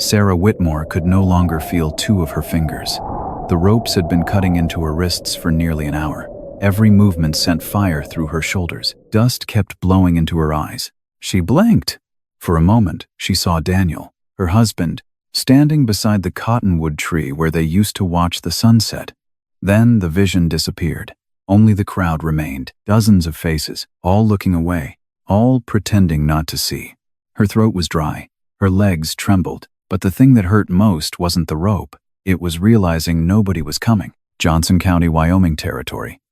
Sarah Whitmore could no longer feel two of her fingers. The ropes had been cutting into her wrists for nearly an hour. Every movement sent fire through her shoulders. Dust kept blowing into her eyes. She blinked. For a moment, she saw Daniel, her husband, standing beside the cottonwood tree where they used to watch the sunset. Then the vision disappeared. Only the crowd remained, dozens of faces, all looking away, all pretending not to see. Her throat was dry, her legs trembled, but the thing that hurt most wasn't the rope. It was realizing nobody was coming. Johnson County, Wyoming Territory.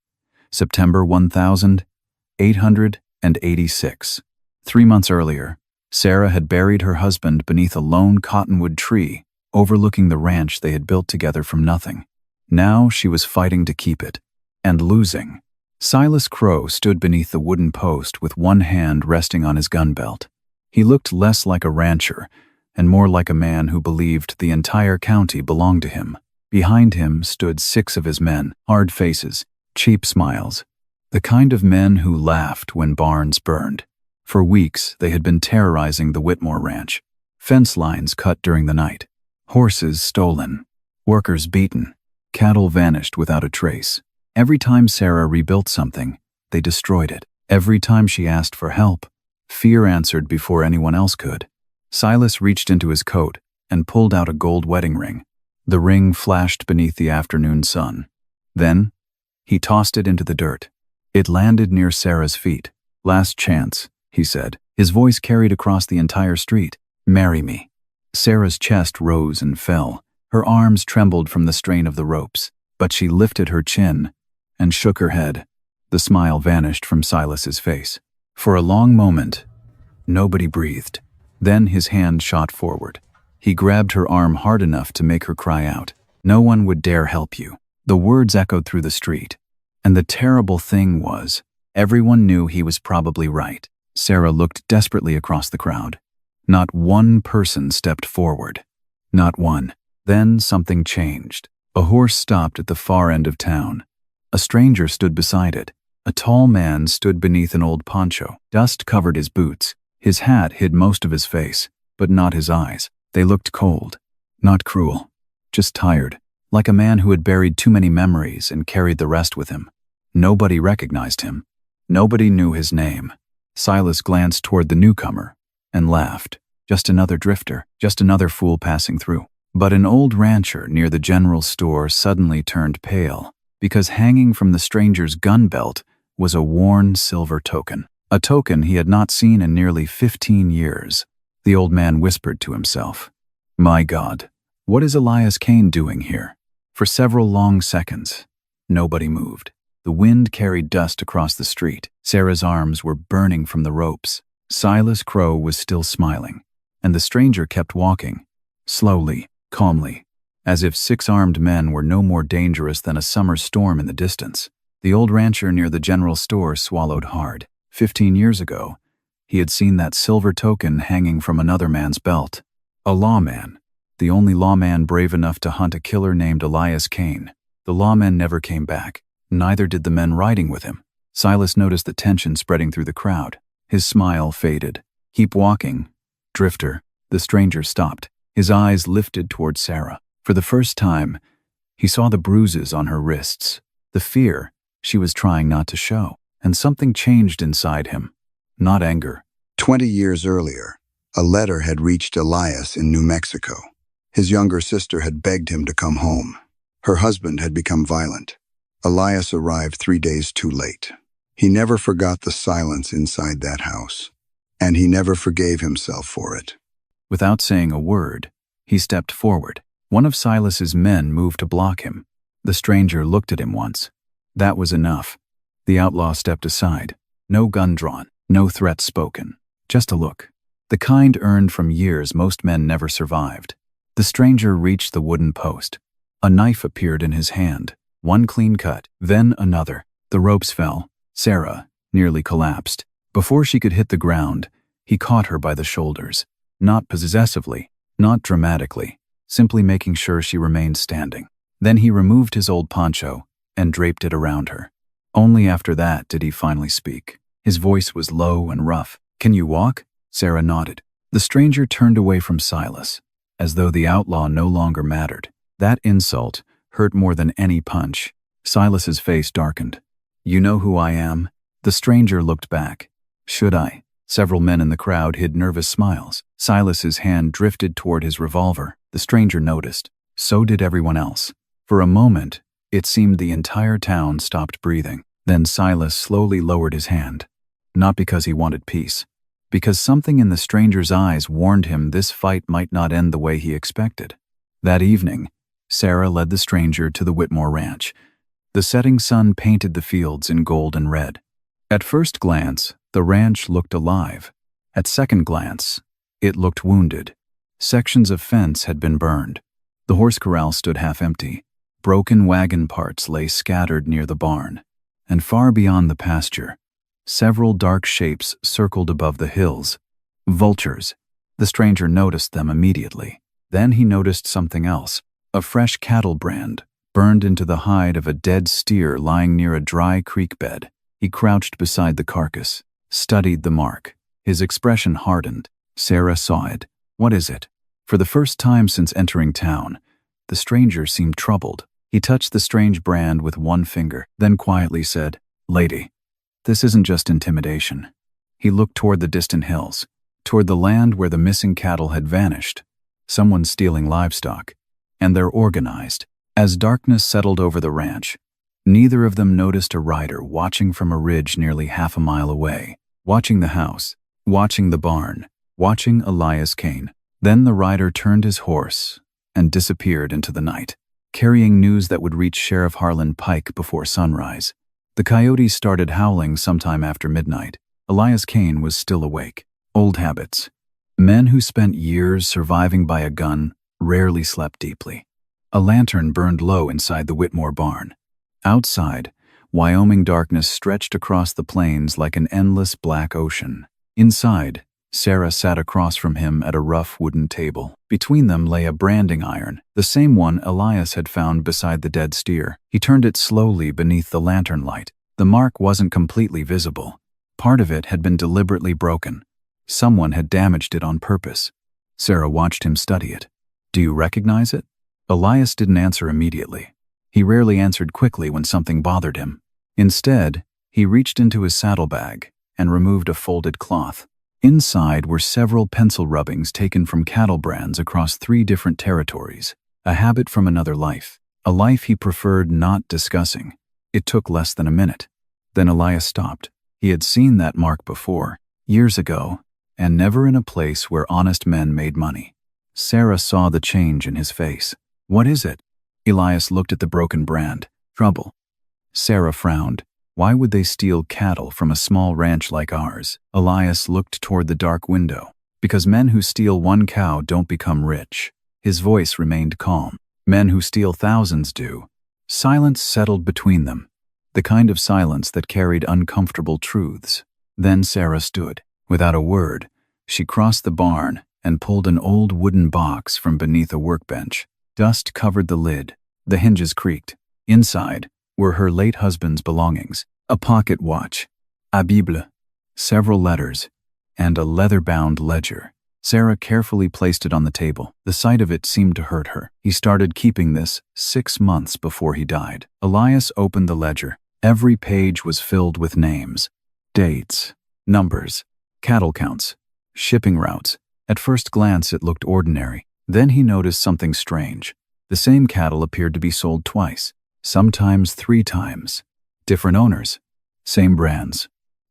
September 1886. 3 months earlier, Sarah had buried her husband beneath a lone cottonwood tree, overlooking the ranch they had built together from nothing. Now she was fighting to keep it, and losing. Silas Crow stood beneath the wooden post with one hand resting on his gun belt. He looked less like a rancher and more like a man who believed the entire county belonged to him. Behind him stood 6 of his men, hard faces, cheap smiles, the kind of men who laughed when barns burned. For weeks, they had been terrorizing the Whitmore ranch. Fence lines cut during the night, horses stolen, workers beaten, cattle vanished without a trace. Every time Sarah rebuilt something, they destroyed it. Every time she asked for help, fear answered before anyone else could. Silas reached into his coat and pulled out a gold wedding ring. The ring flashed beneath the afternoon sun. Then, he tossed it into the dirt. It landed near Sarah's feet. "Last chance," he said. His voice carried across the entire street. "Marry me." Sarah's chest rose and fell. Her arms trembled from the strain of the ropes, but she lifted her chin and shook her head. The smile vanished from Silas's face. For a long moment, nobody breathed. Then his hand shot forward. He grabbed her arm hard enough to make her cry out. "No one would dare help you." The words echoed through the street. And the terrible thing was, everyone knew he was probably right. Sarah looked desperately across the crowd. Not one person stepped forward. Not one. Then something changed. A horse stopped at the far end of town. A stranger stood beside it. A tall man stood beneath an old poncho. Dust covered his boots. His hat hid most of his face, but not his eyes. They looked cold, not cruel, just tired, like a man who had buried too many memories and carried the rest with him. Nobody recognized him. Nobody knew his name. Silas glanced toward the newcomer and laughed. Just another drifter, just another fool passing through. But an old rancher near the general store suddenly turned pale, because hanging from the stranger's gun belt was a worn silver token. A token he had not seen in nearly 15 years. The old man whispered to himself, "My God, what is Elias Kane doing here?" For several long seconds, nobody moved. The wind carried dust across the street. Sarah's arms were burning from the ropes. Silas Crow was still smiling, and the stranger kept walking, slowly, calmly, as if 6 armed men were no more dangerous than a summer storm in the distance. The old rancher near the general store swallowed hard. 15 years ago, he had seen that silver token hanging from another man's belt. A lawman, the only lawman brave enough to hunt a killer named Elias Kane. The lawman never came back. Neither did the men riding with him. Silas noticed the tension spreading through the crowd. His smile faded. "Keep walking, drifter." The stranger stopped. His eyes lifted toward Sarah. For the first time, he saw the bruises on her wrists, the fear she was trying not to show. And something changed inside him. Not anger. 20 years earlier, a letter had reached Elias in New Mexico. His younger sister had begged him to come home. Her husband had become violent. Elias arrived 3 days too late. He never forgot the silence inside that house, and he never forgave himself for it. Without saying a word, he stepped forward. One of Silas's men moved to block him. The stranger looked at him once. That was enough. The outlaw stepped aside. No gun drawn, no threat spoken. Just a look. The kind earned from years most men never survived. The stranger reached the wooden post. A knife appeared in his hand. One clean cut, then another. The ropes fell. Sarah nearly collapsed. Before she could hit the ground, he caught her by the shoulders. Not possessively, not dramatically, simply making sure she remained standing. Then he removed his old poncho and draped it around her. Only after that did he finally speak. His voice was low and rough. "Can you walk?" Sarah nodded. The stranger turned away from Silas. as though the outlaw no longer mattered. That insult hurt more than any punch. Silas's face darkened. "You know who I am?" The stranger looked back. "Should I?" Several men in the crowd hid nervous smiles. Silas's hand drifted toward his revolver. The stranger noticed. So did everyone else. For a moment, it seemed the entire town stopped breathing. Then Silas slowly lowered his hand. Not because he wanted peace, because something in the stranger's eyes warned him this fight might not end the way he expected. That evening, Sarah led the stranger to the Whitmore ranch. The setting sun painted the fields in gold and red. At first glance, the ranch looked alive. At second glance, it looked wounded. Sections of fence had been burned. The horse corral stood half empty. Broken wagon parts lay scattered near the barn. And far beyond the pasture, several dark shapes circled above the hills. Vultures. The stranger noticed them immediately. Then he noticed something else. A fresh cattle brand, burned into the hide of a dead steer lying near a dry creek bed. He crouched beside the carcass, studied the mark. His expression hardened. Sarah saw it. "What is it?" For the first time since entering town, the stranger seemed troubled. He touched the strange brand with one finger, then quietly said, "Lady, this isn't just intimidation." He looked toward the distant hills, toward the land where the missing cattle had vanished. Someone's stealing livestock, and they're organized. As darkness settled over the ranch, neither of them noticed a rider watching from a ridge nearly half a mile away, watching the house, watching the barn, watching Elias Kane. Then the rider turned his horse and disappeared into the night, carrying news that would reach Sheriff Harlan Pike before sunrise. The coyotes started howling sometime after midnight. Elias Kane was still awake. Old habits. Men who spent years surviving by a gun rarely slept deeply. A lantern burned low inside the Whitmore barn. Outside, Wyoming darkness stretched across the plains like an endless black ocean. Inside, Sarah sat across from him at a rough wooden table. Between them lay a branding iron, the same one Elias had found beside the dead steer. He turned it slowly beneath the lantern light. The mark wasn't completely visible. Part of it had been deliberately broken. Someone had damaged it on purpose. Sarah watched him study it. "Do you recognize it?" Elias didn't answer immediately. He rarely answered quickly when something bothered him. Instead, he reached into his saddlebag and removed a folded cloth. Inside were several pencil rubbings taken from cattle brands across 3 different territories, a habit from another life, a life he preferred not discussing. It took less than a minute. Then Elias stopped. He had seen that mark before, years ago, and never in a place where honest men made money. Sarah saw the change in his face. "What is it?" Elias looked at the broken brand. "Trouble." Sarah frowned. Why would they steal cattle from a small ranch like ours? Elias looked toward the dark window. "Because men who steal 1 cow don't become rich." His voice remained calm. "Men who steal thousands do." Silence settled between them, the kind of silence that carried uncomfortable truths. Then Sarah stood. Without a word, she crossed the barn and pulled an old wooden box from beneath a workbench. Dust covered the lid. The hinges creaked. Inside were her late husband's belongings, a pocket watch, a Bible, several letters, and a leather-bound ledger. Sarah carefully placed it on the table. The sight of it seemed to hurt her. He started keeping this 6 months before he died. Elias opened the ledger. Every page was filled with names, dates, numbers, cattle counts, shipping routes. At first glance it looked ordinary. Then he noticed something strange. The same cattle appeared to be sold twice, sometimes 3 times. Different owners, same brands,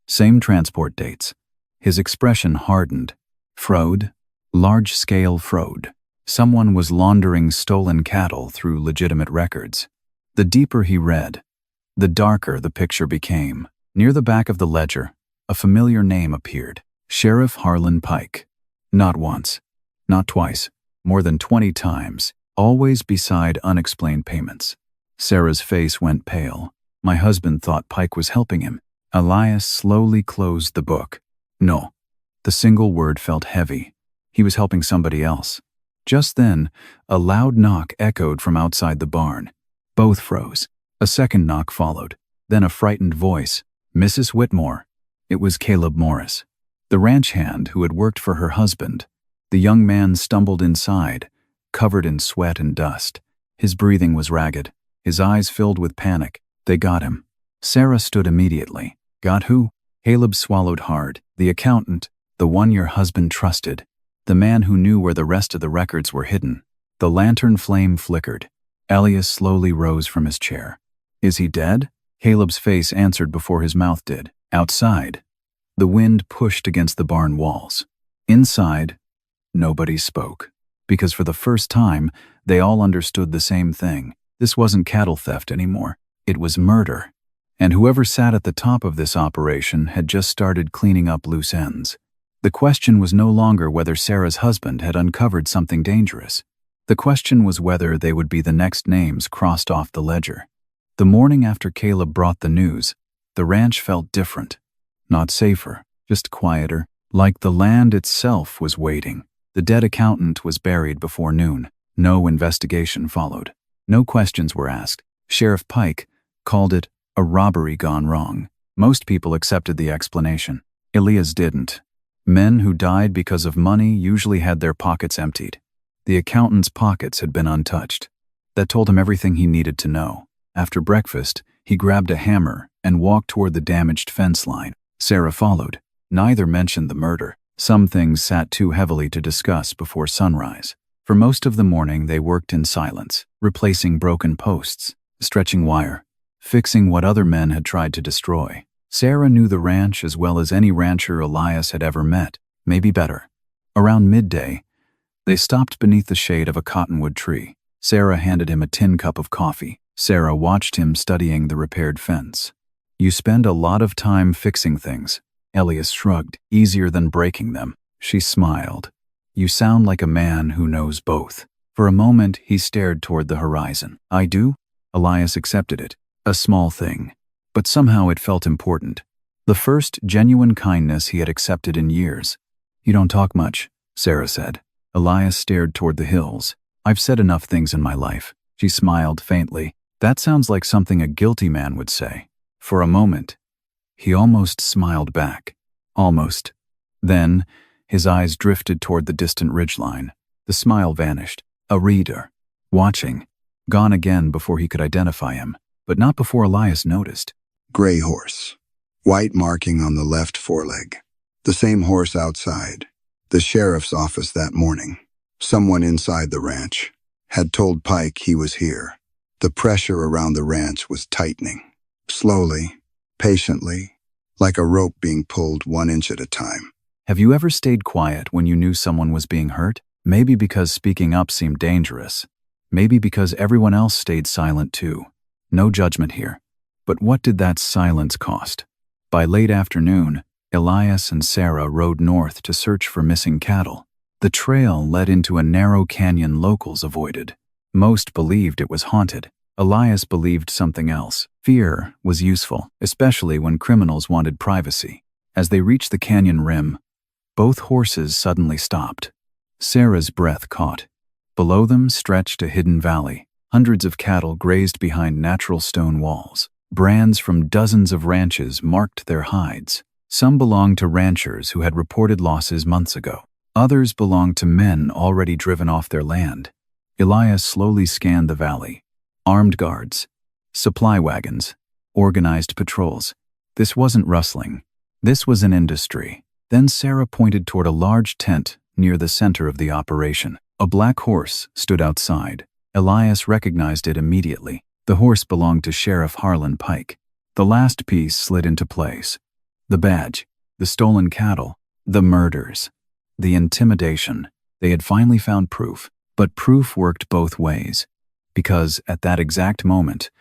same transport dates. His expression hardened. Fraud, large-scale fraud. Someone was laundering stolen cattle through legitimate records. The deeper he read, the darker the picture became. Near the back of the ledger, a familiar name appeared. Sheriff Harlan Pike. Not once, not twice, more than 20 times, always beside unexplained payments. Sarah's face went pale. My husband thought Pike was helping him. Elias slowly closed the book. No. The single word felt heavy. He was helping somebody else. Just then, a loud knock echoed from outside the barn. Both froze. A second knock followed. Then a frightened voice. "Mrs. Whitmore." It was Caleb Morris, the ranch hand who had worked for her husband. The young man stumbled inside, covered in sweat and dust. His breathing was ragged, his eyes filled with panic. They got him. Sarah stood immediately. Got who? Caleb swallowed hard. The accountant, the one your husband trusted. The man who knew where the rest of the records were hidden. The lantern flame flickered. Elias slowly rose from his chair. Is he dead? Caleb's face answered before his mouth did. Outside, the wind pushed against the barn walls. Inside, nobody spoke. Because for the first time, they all understood the same thing. This wasn't cattle theft anymore. It was murder. And whoever sat at the top of this operation had just started cleaning up loose ends. The question was no longer whether Sarah's husband had uncovered something dangerous. The question was whether they would be the next names crossed off the ledger. The morning after Caleb brought the news, the ranch felt different. Not safer, just quieter, like the land itself was waiting. The dead accountant was buried before noon. No investigation followed. No questions were asked. Sheriff Pike called it a robbery gone wrong. Most people accepted the explanation. Elias didn't. Men who died because of money usually had their pockets emptied. The accountant's pockets had been untouched. That told him everything he needed to know. After breakfast, he grabbed a hammer and walked toward the damaged fence line. Sarah followed. Neither mentioned the murder. Some things sat too heavily to discuss before sunrise. For most of the morning, they worked in silence, replacing broken posts, stretching wire, fixing what other men had tried to destroy. Sarah knew the ranch as well as any rancher Elias had ever met, maybe better. Around midday, they stopped beneath the shade of a cottonwood tree. Sarah handed him a tin cup of coffee. Sarah watched him studying the repaired fence. You spend a lot of time fixing things. Elias shrugged. Easier than breaking them. She smiled. You sound like a man who knows both. For a moment, he stared toward the horizon. I do? Elias accepted it. A small thing. But somehow it felt important. The first genuine kindness he had accepted in years. You don't talk much, Sarah said. Elias stared toward the hills. I've said enough things in my life. She smiled faintly. That sounds like something a guilty man would say. For a moment, he almost smiled back. Almost. Then, his eyes drifted toward the distant ridgeline. The smile vanished. A reader. Watching. Gone again before he could identify him. But not before Elias noticed. Gray horse. White marking on the left foreleg. The same horse outside. The sheriff's office that morning. Someone inside the ranch had told Pike he was here. The pressure around the ranch was tightening. Slowly, patiently, like a rope being pulled 1 inch at a time. Have you ever stayed quiet when you knew someone was being hurt? Maybe because speaking up seemed dangerous. Maybe because everyone else stayed silent too. No judgment here. But what did that silence cost? By late afternoon, Elias and Sarah rode north to search for missing cattle. The trail led into a narrow canyon locals avoided. Most believed it was haunted. Elias believed something else. Fear was useful, especially when criminals wanted privacy. As they reached the canyon rim, both horses suddenly stopped. Sarah's breath caught. Below them stretched a hidden valley. Hundreds of cattle grazed behind natural stone walls. Brands from dozens of ranches marked their hides. Some belonged to ranchers who had reported losses months ago. Others belonged to men already driven off their land. Elias slowly scanned the valley. Armed guards, supply wagons, organized patrols. This wasn't rustling. This was an industry. Then Sarah pointed toward a large tent near the center of the operation. A black horse stood outside. Elias recognized it immediately. The horse belonged to Sheriff Harlan Pike. The last piece slid into place. The badge, the stolen cattle, the murders, the intimidation. They had finally found proof. But proof worked both ways. Because at that exact moment,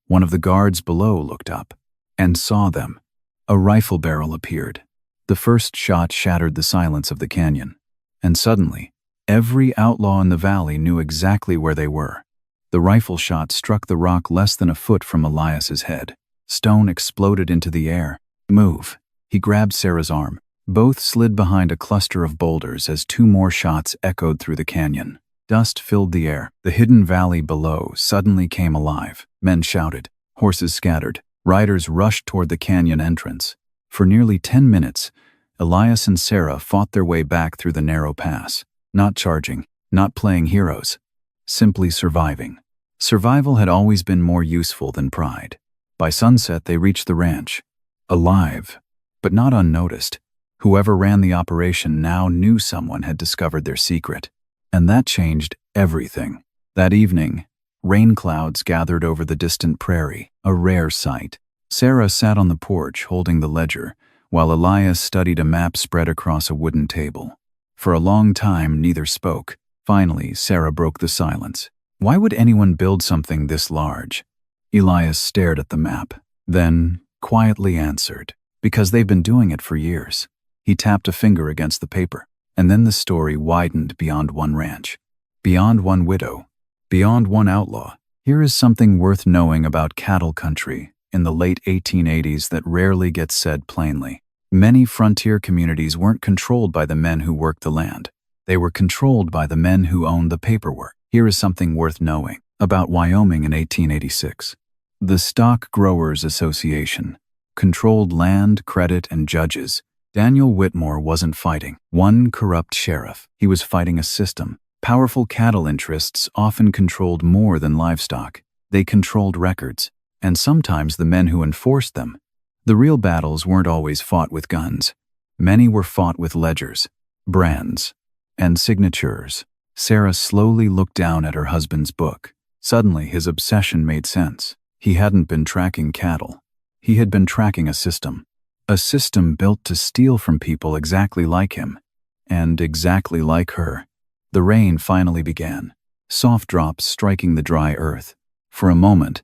one of the guards below looked up and saw them. A rifle barrel appeared. The first shot shattered the silence of the canyon. And suddenly, every outlaw in the valley knew exactly where they were. The rifle shot struck the rock less than a foot from Elias's head. Stone exploded into the air. Move. He grabbed Sarah's arm. Both slid behind a cluster of boulders as 2 more shots echoed through the canyon. Dust filled the air. The hidden valley below suddenly came alive. Men shouted. Horses scattered. Riders rushed toward the canyon entrance. For nearly 10 minutes, Elias and Sarah fought their way back through the narrow pass. Not charging, not playing heroes, simply surviving. Survival had always been more useful than pride. By sunset, they reached the ranch. Alive, but not unnoticed. Whoever ran the operation now knew someone had discovered their secret. And that changed everything. That evening, rain clouds gathered over the distant prairie, a rare sight. Sarah sat on the porch holding the ledger, while Elias studied a map spread across a wooden table. For a long time, neither spoke. Finally, Sarah broke the silence. Why would anyone build something this large? Elias stared at the map, then quietly answered, because they've been doing it for years. He tapped a finger against the paper, and then the story widened beyond one ranch, beyond one widow, beyond one outlaw. Here is something worth knowing about cattle country in the late 1880s that rarely gets said plainly. Many frontier communities weren't controlled by the men who worked the land. They were controlled by the men who owned the paperwork. Here is something worth knowing about Wyoming in 1886. The Stock Growers Association controlled land, credit, and judges. Daniel Whitmore wasn't fighting one corrupt sheriff. He was fighting a system. Powerful cattle interests often controlled more than livestock. They controlled records, and sometimes the men who enforced them. The real battles weren't always fought with guns. Many were fought with ledgers, brands, and signatures. Sarah slowly looked down at her husband's book. Suddenly, his obsession made sense. He hadn't been tracking cattle. He had been tracking a system. A system built to steal from people exactly like him, and exactly like her. The rain finally began, soft drops striking the dry earth. For a moment,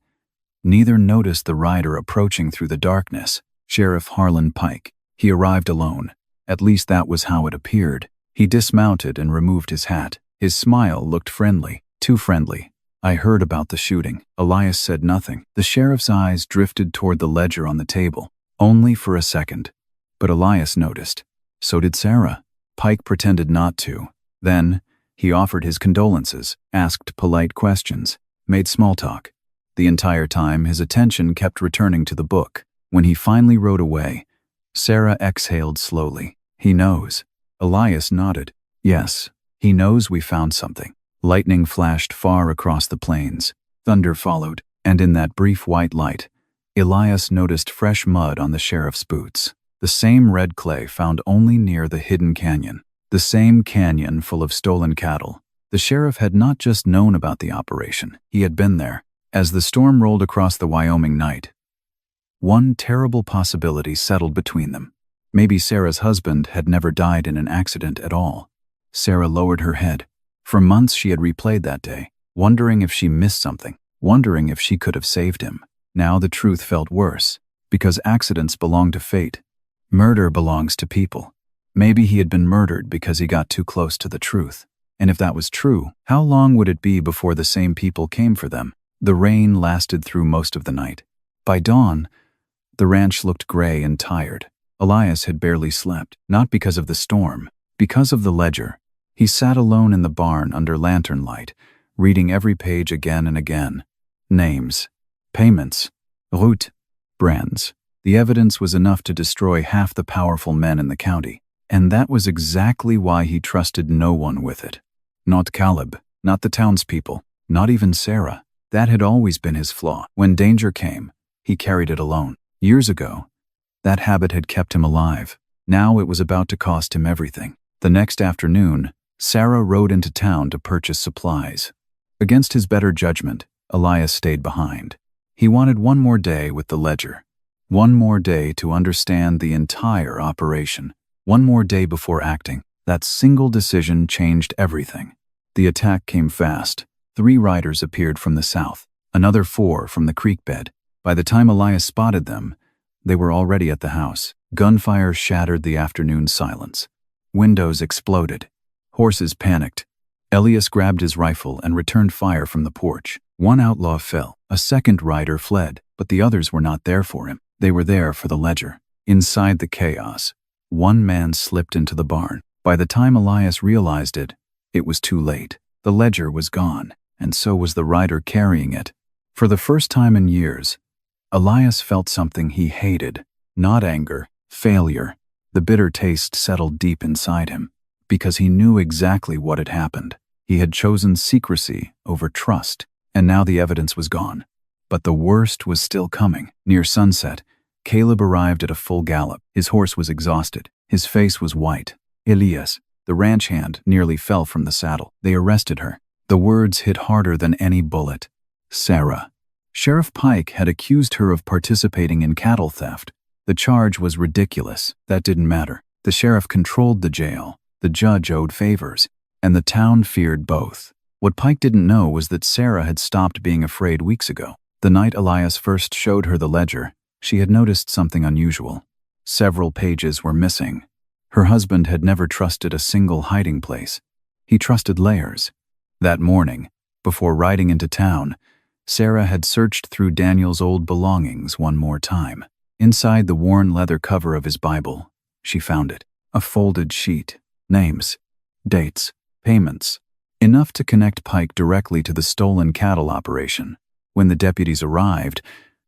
neither noticed the rider approaching through the darkness. Sheriff Harlan Pike. He arrived alone. At least that was how it appeared. He dismounted and removed his hat. His smile looked friendly, too friendly. I heard about the shooting. Elias said nothing. The sheriff's eyes drifted toward the ledger on the table, only for a second. But Elias noticed. So did Sarah. Pike pretended not to. Then, he offered his condolences, asked polite questions, made small talk. The entire time, his attention kept returning to the book. When he finally rode away, Sarah exhaled slowly. He knows. Elias nodded. Yes, he knows we found something. Lightning flashed far across the plains. Thunder followed, and in that brief white light, Elias noticed fresh mud on the sheriff's boots. The same red clay found only near the hidden canyon. The same canyon full of stolen cattle. The sheriff had not just known about the operation, he had been there. As the storm rolled across the Wyoming night, one terrible possibility settled between them. Maybe Sarah's husband had never died in an accident at all. Sarah lowered her head. For months she had replayed that day, wondering if she missed something, wondering if she could have saved him. Now the truth felt worse, because accidents belong to fate. Murder belongs to people. Maybe he had been murdered because he got too close to the truth. And if that was true, how long would it be before the same people came for them? The rain lasted through most of the night. By dawn, the ranch looked gray and tired. Elias had barely slept, not because of the storm, because of the ledger. He sat alone in the barn under lantern light, reading every page again and again. Names, payments, route, brands. The evidence was enough to destroy half the powerful men in the county, and that was exactly why he trusted no one with it. Not Caleb, not the townspeople, not even Sarah. That had always been his flaw. When danger came, he carried it alone. Years ago, that habit had kept him alive. Now it was about to cost him everything. The next afternoon, Sarah rode into town to purchase supplies. Against his better judgment, Elias stayed behind. He wanted one more day with the ledger. One more day to understand the entire operation. One more day before acting. That single decision changed everything. The attack came fast. 3 riders appeared from the south, another 4 from the creek bed. By the time Elias spotted them, they were already at the house. Gunfire shattered the afternoon silence. Windows exploded. Horses panicked. Elias grabbed his rifle and returned fire from the porch. One outlaw fell. A second rider fled, but the others were not there for him. They were there for the ledger. Inside the chaos, one man slipped into the barn. By the time Elias realized it, it was too late. The ledger was gone, and so was the rider carrying it. For the first time in years, Elias felt something he hated. Not anger, failure. The bitter taste settled deep inside him, because he knew exactly what had happened. He had chosen secrecy over trust, and now the evidence was gone. But the worst was still coming. Near sunset, Caleb arrived at a full gallop. His horse was exhausted. His face was white. Elias, the ranch hand, nearly fell from the saddle. They arrested her. The words hit harder than any bullet. Sarah. Sheriff Pike had accused her of participating in cattle theft. The charge was ridiculous. That didn't matter. The sheriff controlled the jail. The judge owed favors. And the town feared both. What Pike didn't know was that Sarah had stopped being afraid weeks ago. The night Elias first showed her the ledger, she had noticed something unusual. Several pages were missing. Her husband had never trusted a single hiding place. He trusted layers. That morning, before riding into town, Sarah had searched through Daniel's old belongings one more time. Inside the worn leather cover of his Bible, she found it. A folded sheet. Names, dates, payments. Enough to connect Pike directly to the stolen cattle operation. When the deputies arrived,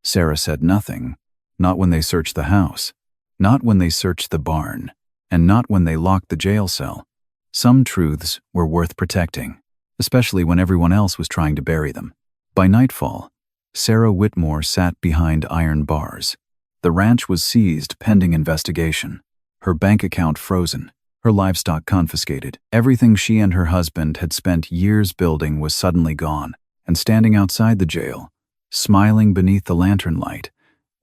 Sarah said nothing. Not when they searched the house. Not when they searched the barn. And not when they locked the jail cell. Some truths were worth protecting, especially when everyone else was trying to bury them. By nightfall, Sarah Whitmore sat behind iron bars. The ranch was seized pending investigation. Her bank account frozen. Her livestock confiscated. Everything she and her husband had spent years building was suddenly gone. And standing outside the jail, smiling beneath the lantern light,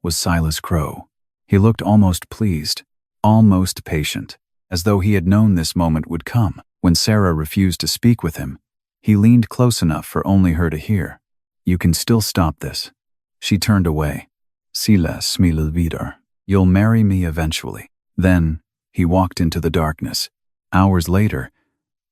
was Silas Crow. He looked almost pleased, almost patient, as though he had known this moment would come. When Sarah refused to speak with him, he leaned close enough for only her to hear. "You can still stop this." She turned away. "Silas smil vidar. You'll marry me eventually." Then, he walked into the darkness. Hours later,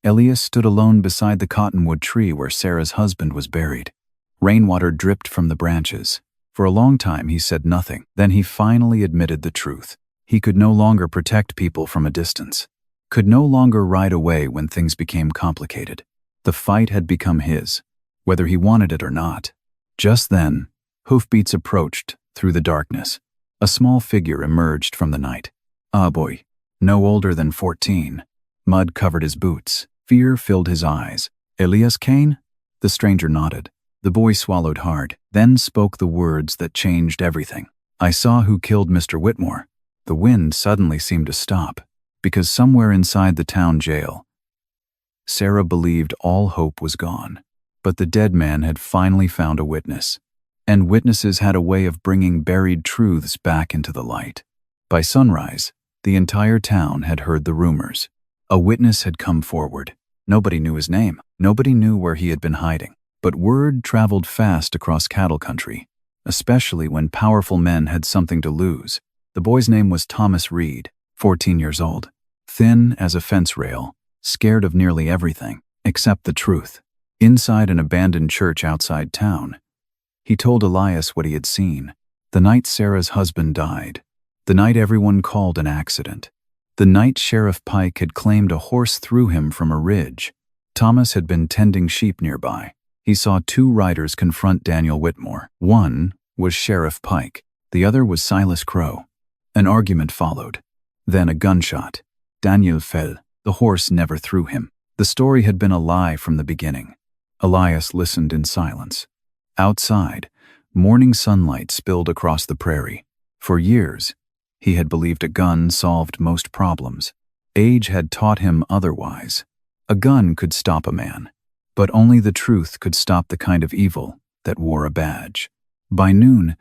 Elias stood alone beside the cottonwood tree where Sarah's husband was buried. Rainwater dripped from the branches. For a long time he said nothing. Then he finally admitted the truth. He could no longer protect people from a distance. Could no longer ride away when things became complicated. The fight had become his, whether he wanted it or not. Just then, hoofbeats approached through the darkness. A small figure emerged from the night. A boy, no older than 14. Mud covered his boots. Fear filled his eyes. "Elias Kane?" The stranger nodded. The boy swallowed hard, then spoke the words that changed everything. "I saw who killed Mr. Whitmore." The wind suddenly seemed to stop, because somewhere inside the town jail, Sarah believed all hope was gone. But the dead man had finally found a witness. And witnesses had a way of bringing buried truths back into the light. By sunrise, the entire town had heard the rumors. A witness had come forward. Nobody knew his name. Nobody knew where he had been hiding. But word traveled fast across cattle country, especially when powerful men had something to lose. The boy's name was Thomas Reed, 14 years old, thin as a fence rail, scared of nearly everything, except the truth. Inside an abandoned church outside town, he told Elias what he had seen. The night Sarah's husband died. The night everyone called an accident. The night Sheriff Pike had claimed a horse threw him from a ridge. Thomas had been tending sheep nearby. He saw two riders confront Daniel Whitmore. One was Sheriff Pike. The other was Silas Crow. An argument followed. Then a gunshot. Daniel fell. The horse never threw him. The story had been a lie from the beginning. Elias listened in silence. Outside, morning sunlight spilled across the prairie. For years, he had believed a gun solved most problems. Age had taught him otherwise. A gun could stop a man, but only the truth could stop the kind of evil that wore a badge. By noon,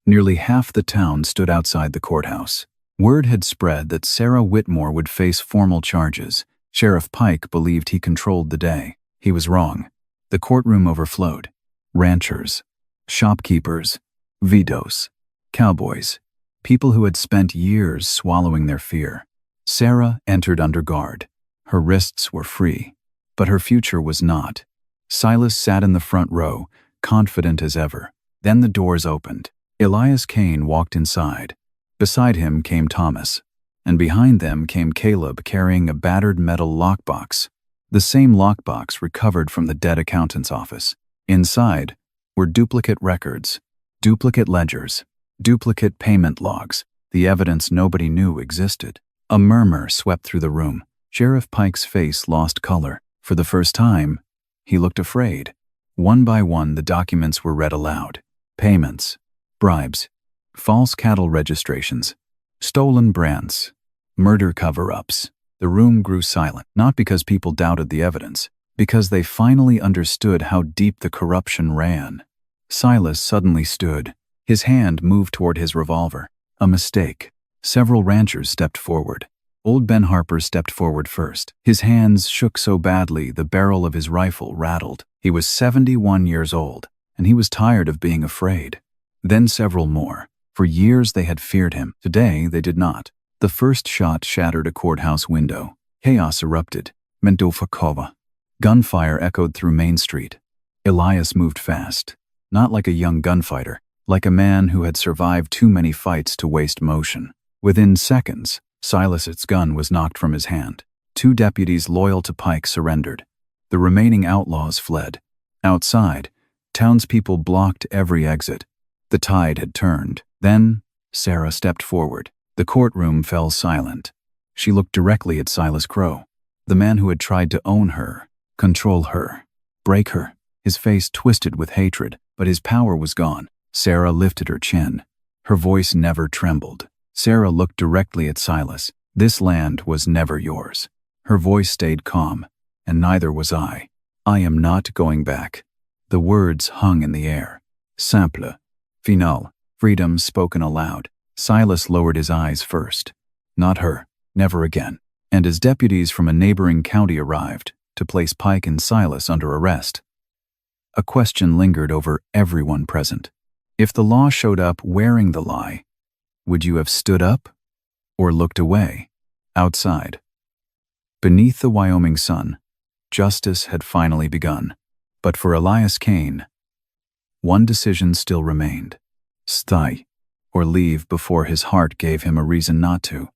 nearly half the town stood outside the courthouse. Word had spread that Sarah Whitmore would face formal charges. Sheriff Pike believed he controlled the day. He was wrong. The courtroom overflowed. Ranchers, shopkeepers, vidos, cowboys, people who had spent years swallowing their fear. Sarah entered under guard. Her wrists were free, but her future was not. Silas sat in the front row, confident as ever. Then the doors opened. Elias Kane walked inside. Beside him came Thomas, and behind them came Caleb carrying a battered metal lockbox, the same lockbox recovered from the dead accountant's office. Inside were duplicate records, duplicate ledgers, duplicate payment logs, the evidence nobody knew existed. A murmur swept through the room. Sheriff Pike's face lost color. For the first time, He looked afraid. One by one, the documents were read aloud. Payments, bribes, false cattle registrations, stolen brands, murder cover-ups. The room grew silent, not because people doubted the evidence, because they finally understood how deep the corruption ran. Silas suddenly stood. His hand moved toward his revolver. A mistake. Several ranchers stepped forward. Old Ben Harper stepped forward first. His hands shook so badly the barrel of his rifle rattled. He was 71 years old, and he was tired of being afraid. Then several more. For years they had feared him. Today they did not. The first shot shattered a courthouse window. Chaos erupted. Mendofakova. Gunfire echoed through Main Street. Elias moved fast. Not like a young gunfighter, like a man who had survived too many fights to waste motion. Within seconds, Silas's gun was knocked from his hand. 2 deputies loyal to Pike surrendered. The remaining outlaws fled. Outside, townspeople blocked every exit. The tide had turned. Then, Sarah stepped forward. The courtroom fell silent. She looked directly at Silas Crow, the man who had tried to own her, control her, break her. His face twisted with hatred, but his power was gone. Sarah lifted her chin. Her voice never trembled. Sarah looked directly at Silas. This land was never yours. Her voice stayed calm, and neither was I. I am not going back. The words hung in the air. Simple. Final. Freedom spoken aloud. Silas lowered his eyes first. Not her. Never again. And as deputies from a neighboring county arrived to place Pike and Silas under arrest, a question lingered over everyone present. If the law showed up wearing the lie, would you have stood up or looked away? Outside, beneath the Wyoming sun, justice had finally begun. But for Elias Kane, one decision still remained: stay or leave before his heart gave him a reason not to.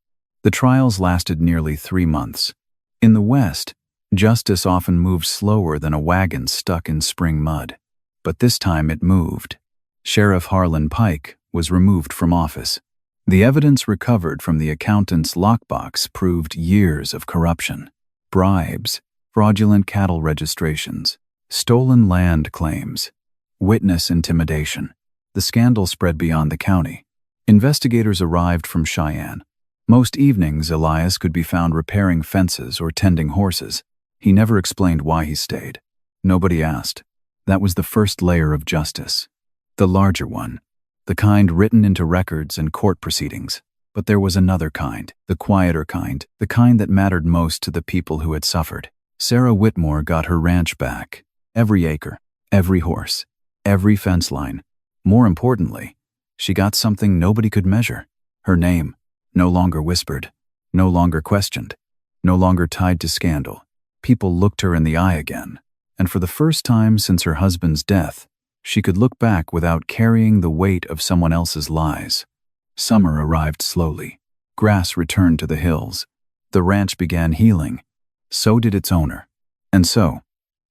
The trials lasted nearly 3 months. In the West, justice often moved slower than a wagon stuck in spring mud. But this time it moved. Sheriff Harlan Pike was removed from office. The evidence recovered from the accountant's lockbox proved years of corruption. Bribes, fraudulent cattle registrations, stolen land claims, witness intimidation. The scandal spread beyond the county. Investigators arrived from Cheyenne. Most evenings, Elias could be found repairing fences or tending horses. He never explained why he stayed. Nobody asked. That was the first layer of justice. The larger one. The kind written into records and court proceedings. But there was another kind, the quieter kind, the kind that mattered most to the people who had suffered. Sarah Whitmore got her ranch back. Every acre, every horse, every fence line. More importantly, she got something nobody could measure. Her name, no longer whispered, no longer questioned, no longer tied to scandal. People looked her in the eye again, and for the first time since her husband's death, she could look back without carrying the weight of someone else's lies. Summer arrived slowly. Grass returned to the hills. The ranch began healing. So did its owner. And so,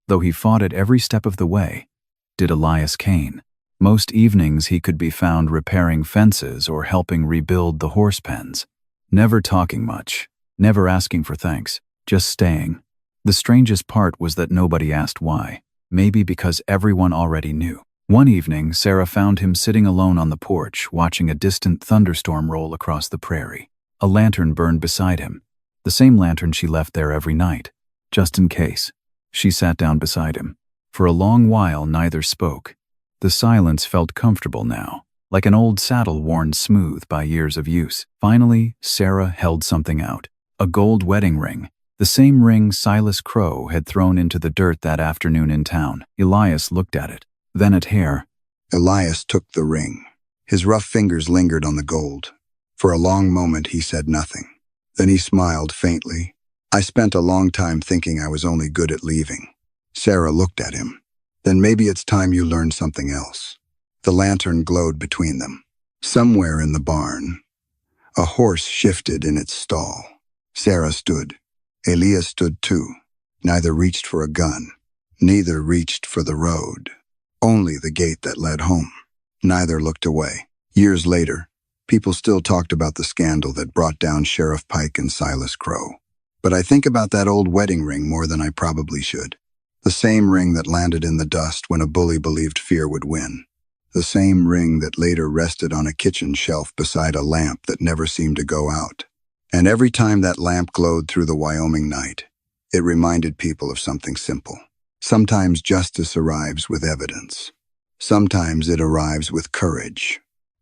though he fought it every step of the way, did Elias Kane. Most evenings he could be found repairing fences or helping rebuild the horse pens. Never talking much, never asking for thanks, just staying. The strangest part was that nobody asked why. Maybe because everyone already knew. One evening, Sarah found him sitting alone on the porch, watching a distant thunderstorm roll across the prairie. A lantern burned beside him, the same lantern she left there every night, just in case. She sat down beside him. For a long while, neither spoke. The silence felt comfortable now, like an old saddle worn smooth by years of use. Finally, Sarah held something out. A gold wedding ring. The same ring Silas Crow had thrown into the dirt that afternoon in town. Elias looked at it, then at Hare. Elias took the ring. His rough fingers lingered on the gold. For a long moment he said nothing. Then he smiled faintly. I spent a long time thinking I was only good at leaving. Sarah looked at him. Then maybe it's time you learned something else. The lantern glowed between them. Somewhere in the barn, a horse shifted in its stall. Sarah stood. Elias stood too. Neither reached for a gun. Neither reached for the road. Only the gate that led home. Neither looked away. Years later, people still talked about the scandal that brought down Sheriff Pike and Silas Crow. But I think about that old wedding ring more than I probably should. The same ring that landed in the dust when a bully believed fear would win. The same ring that later rested on a kitchen shelf beside a lamp that never seemed to go out. And every time that lamp glowed through the Wyoming night, it reminded people of something simple. Sometimes justice arrives with evidence. Sometimes it arrives with courage.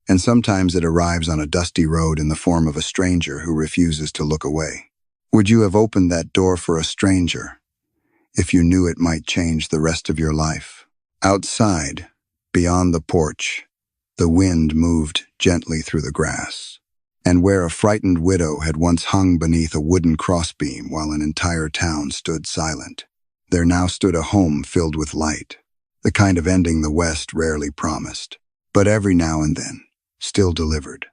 And sometimes it arrives on a dusty road in the form of a stranger who refuses to look away. Would you have opened that door for a stranger if you knew it might change the rest of your life? Outside, beyond the porch, the wind moved gently through the grass. And where a frightened widow had once hung beneath a wooden crossbeam while an entire town stood silent, there now stood a home filled with light, the kind of ending the West rarely promised, but every now and then still delivered.